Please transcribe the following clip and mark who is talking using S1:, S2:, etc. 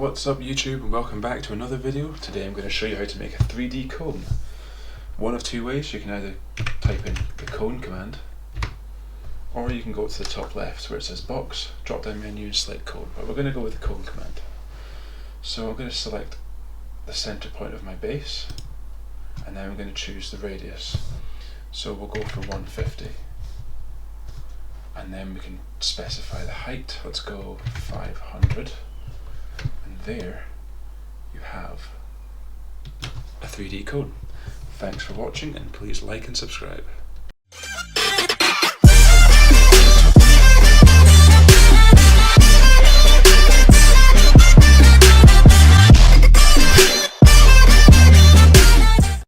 S1: what's up YouTube, and welcome back to another video. Today I'm going to show you how to make a 3D cone. One of two ways. You can either type in the cone command, or you can go to the top left where it says box, drop down menu and select cone, but we're going to go with the cone command. So I'm going to select the center point of my base, and now I'm going to choose the radius. So we'll go for 150, and then we can specify the height. Let's go 500, and there you have a 3D cone. Thanks for watching, and please like and subscribe.